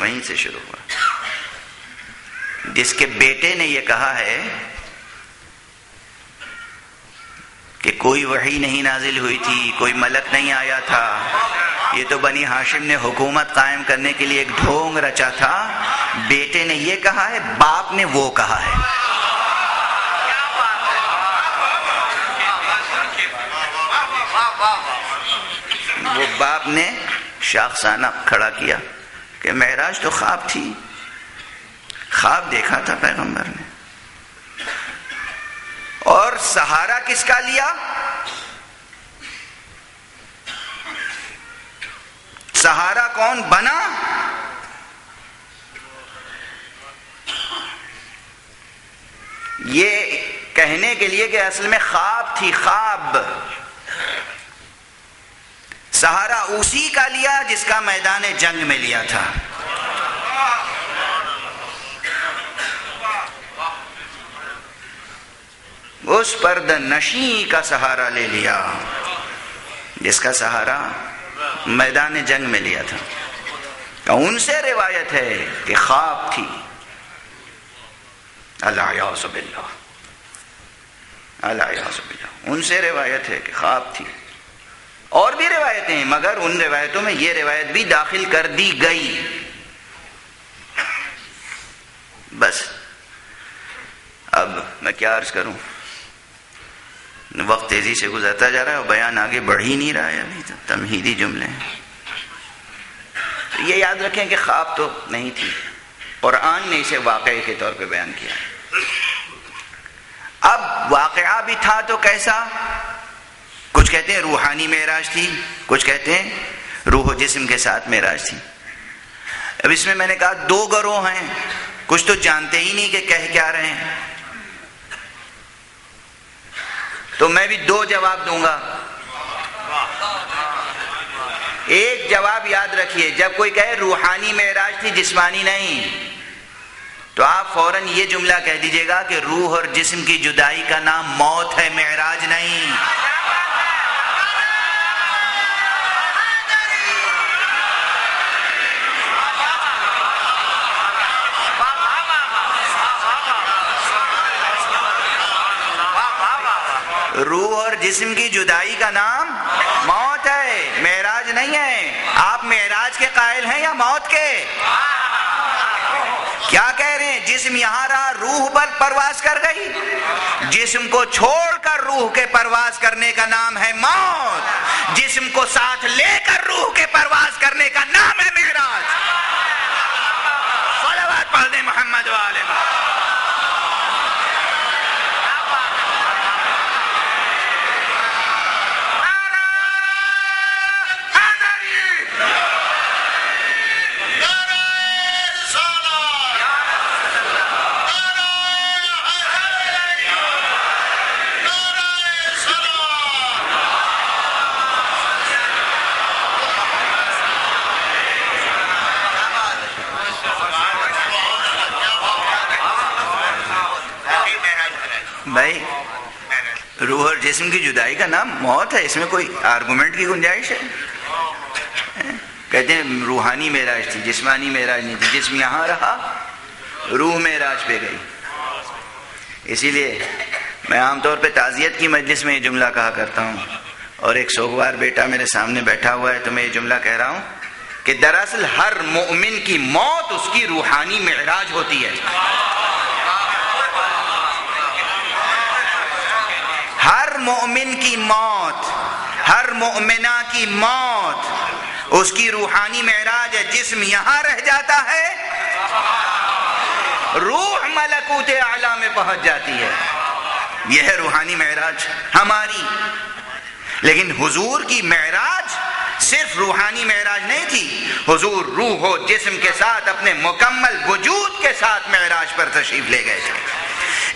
وہیں سے شروع ہوا. جس کے بیٹے نے یہ کہا ہے کہ کوئی وحی نہیں نازل ہوئی تھی، کوئی ملک نہیں آیا تھا، یہ تو بنی ہاشم نے حکومت قائم کرنے کے لیے ایک ڈھونگ رچا تھا، بیٹے نے یہ کہا ہے، باپ نے وہ کہا ہے. وہ باپ نے شاخسانہ کھڑا کیا کہ معراج تو خواب تھی، خواب دیکھا تھا پیغمبر نے. اور سہارا کس کا لیا؟ سہارا کون بنا؟ یہ کہنے کے لیے کہ اصل میں خواب تھی، خواب. سہارا اسی کا لیا جس کا میدان جنگ میں لیا تھا. اس پردہ نشیں کا سہارا لے لیا جس کا سہارا میدان جنگ میں لیا تھا. ان سے روایت ہے کہ خواب تھی. الیاذ باللہ، الیاذ باللہ، ان سے روایت ہے کہ خواب تھی. اور بھی روایتیں ہیں، مگر ان روایتوں میں یہ روایت بھی داخل کر دی گئی. بس اب میں کیا عرض کروں، وقت تیزی سے گزرتا جا رہا ہے اور بیان آگے بڑھ ہی نہیں رہا ہے. ابھی تو تمہیدی جملے ہیں. یہ یاد رکھیں کہ خواب تو نہیں تھی، قرآن نے اسے واقعے کے طور پہ بیان کیا. اب واقعہ بھی تھا تو کیسا؟ کچھ کہتے ہیں روحانی معراج تھی، کچھ کہتے ہیں روح و جسم کے ساتھ معراج تھی. اب اس میں میں نے کہا دو گروہ ہیں، کچھ تو جانتے ہی نہیں کہ کہہ کیا رہے ہیں. تو میں بھی دو جواب دوں گا. ایک جواب یاد رکھیے، جب کوئی کہے روحانی معراج تھی جسمانی نہیں، تو آپ فوراً یہ جملہ کہہ دیجئے گا کہ روح اور جسم کی جدائی کا نام موت ہے، معراج نہیں. روح اور جسم کی جدائی کا نام موت ہے، معراج نہیں ہے. آپ معراج کے قائل ہیں یا موت کے؟ کیا کہہ رہے ہیں؟ جسم یہاں رہا، روح پر پرواز کر گئی. جسم کو چھوڑ کر روح کے پرواز کرنے کا نام ہے موت. جسم کو ساتھ لے کر روح کے پرواز کرنے کا نام ہے معراج. صلوات پڑھ دیں محمد و آل محمد. بھائی روح اور جسم کی جدائی کا نام موت ہے، اس میں کوئی آرگومنٹ کی گنجائش ہے؟ کہتے ہیں روحانی معراج تھی، جسمانی معراج نہیں تھی. جسم یہاں رہا، روح معراج پہ گئی. اسی لیے میں عام طور پہ تعزیت کی مجلس میں یہ جملہ کہا کرتا ہوں، اور ایک سوگوار بیٹا میرے سامنے بیٹھا ہوا ہے تو میں یہ جملہ کہہ رہا ہوں کہ دراصل ہر مومن کی موت اس کی روحانی معراج ہوتی ہے. ہر مومن کی موت، ہر مومنہ کی موت اس کی روحانی معراج ہے. جسم یہاں رہ جاتا ہے، روح ملکوت اعلیٰ میں پہنچ جاتی ہے. یہ ہے روحانی معراج ہماری. لیکن حضور کی معراج صرف روحانی معراج نہیں تھی. حضور روح و جسم کے ساتھ اپنے مکمل وجود کے ساتھ معراج پر تشریف لے گئے تھے.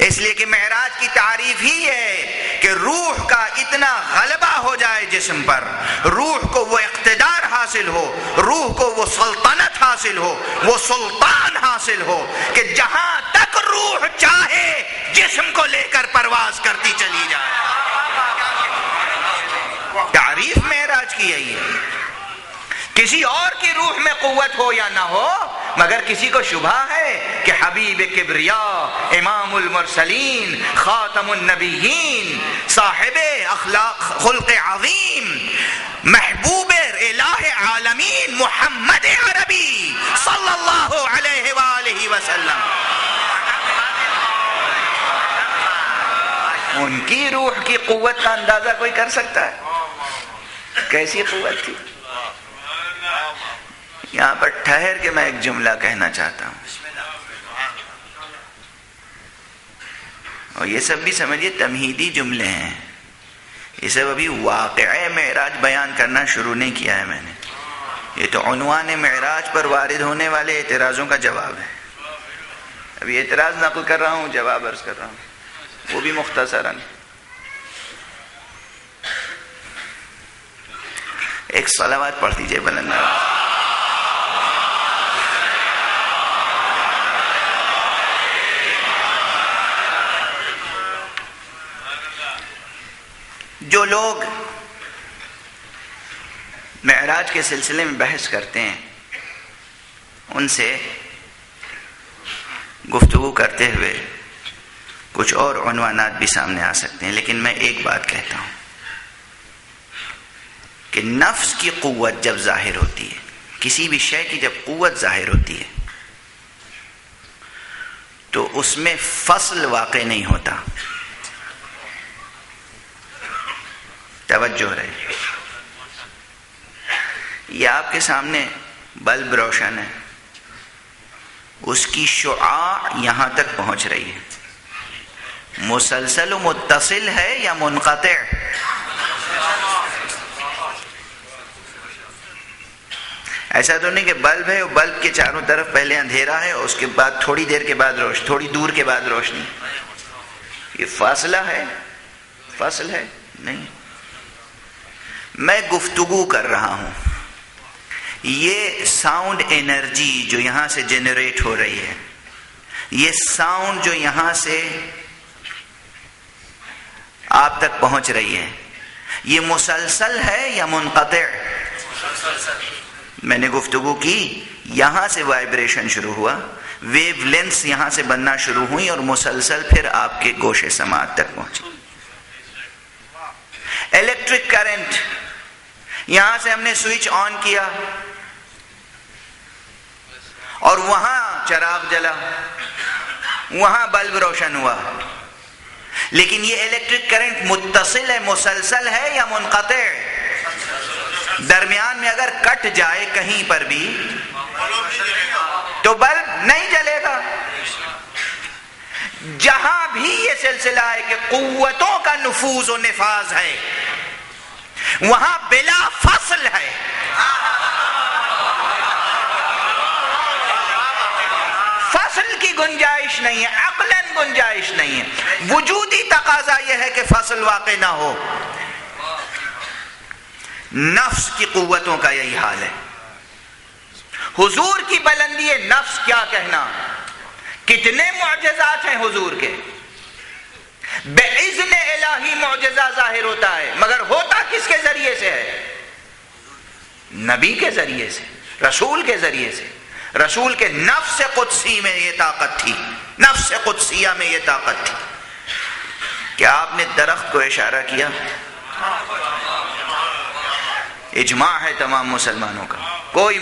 اس لیے کہ معراج کی تعریف ہی ہے کہ روح کا اتنا غلبہ ہو جائے جسم پر، روح کو وہ اقتدار حاصل ہو، روح کو وہ سلطنت حاصل ہو، وہ سلطان حاصل ہو کہ جہاں تک روح چاہے جسم کو لے کر پرواز کرتی چلی جائے. تعریف معراج کی یہی ہے. کسی اور کی روح میں قوت ہو یا نہ ہو، مگر کسی کو شبہ ہے کہ حبیب کبریا، امام المرسلین، خاتم النبیین، صاحب اخلاق خلق عظیم، محبوب الہ عالمین محمد عربی صلی اللہ علیہ وآلہ وسلم، ان کی روح کی قوت کا اندازہ کوئی کر سکتا ہے؟ کیسی قوت تھی؟ یہاں پر ٹھہر کے میں ایک جملہ کہنا چاہتا ہوں، اور یہ سب بھی سمجھیے تمہیدی جملے ہیں، یہ سب ابھی واقعہ معراج بیان کرنا شروع نہیں کیا ہے میں نے، یہ تو عنوان معراج پر وارد ہونے والے اعتراضوں کا جواب ہے۔ ابھی اعتراض نقل کر رہا ہوں، جواب عرض کر رہا ہوں، وہ بھی مختصراً۔ ایک صلوات پڑھ دیجئے بلند آواز۔ جو لوگ معراج کے سلسلے میں بحث کرتے ہیں ان سے گفتگو کرتے ہوئے کچھ اور عنوانات بھی سامنے آ سکتے ہیں، لیکن میں ایک بات کہتا ہوں کہ نفس کی قوت جب ظاہر ہوتی ہے، کسی بھی شے کی جب قوت ظاہر ہوتی ہے تو اس میں فصل واقع نہیں ہوتا۔ توجہ رہے، یہ آپ کے سامنے بلب روشن ہے، اس کی شعاع یہاں تک پہنچ رہی ہے، مسلسل و متصل ہے یا منقطع؟ ایسا تو نہیں کہ بلب ہے، بلب کے چاروں طرف پہلے اندھیرا ہے اور اس کے بعد تھوڑی دیر کے بعد روشنی، تھوڑی دور کے بعد روشنی، یہ فاصلہ ہے؟ فصل ہے؟ نہیں۔ میں گفتگو کر رہا ہوں، یہ ساؤنڈ انرجی جو یہاں سے جنریٹ ہو رہی ہے، یہ ساؤنڈ جو یہاں سے آپ تک پہنچ رہی ہے، یہ مسلسل ہے یا منقطع؟ میں نے گفتگو کی، یہاں سے وائبریشن شروع ہوا، ویو لینس یہاں سے بننا شروع ہوئی اور مسلسل پھر آپ کے گوشے سماعت تک پہنچی۔ الیکٹرک کرنٹ، یہاں سے ہم نے سوئچ آن کیا اور وہاں چراغ جلا، وہاں بلب روشن ہوا، لیکن یہ الیکٹرک کرنٹ متصل ہے، مسلسل ہے یا منقطع؟ درمیان میں اگر کٹ جائے کہیں پر بھی تو بلب نہیں جلے گا۔ جہاں بھی یہ سلسلہ ہے کہ قوتوں کا نفوذ و نفاذ ہے، وہاں بلا فصل ہے۔ فصل کی گنجائش نہیں ہے، عقلاً گنجائش نہیں ہے، وجودی تقاضا یہ ہے کہ فصل واقع نہ ہو۔ نفس کی قوتوں کا یہی حال ہے۔ حضور کی بلندی نفس کیا کہنا، کتنے معجزات ہیں حضور کے، باذن الہی معجزہ ظاہر ہوتا ہے، مگر ہوتا کس کے ذریعے سے ہے؟ نبی کے ذریعے سے، رسول کے ذریعے سے۔ رسول کے نفس قدسی میں یہ طاقت تھی، نفس قدسیہ میں یہ طاقت تھی۔ کیا آپ نے درخت کو اشارہ کیا؟ اجماع ہے تمام مسلمانوں کا، کوئی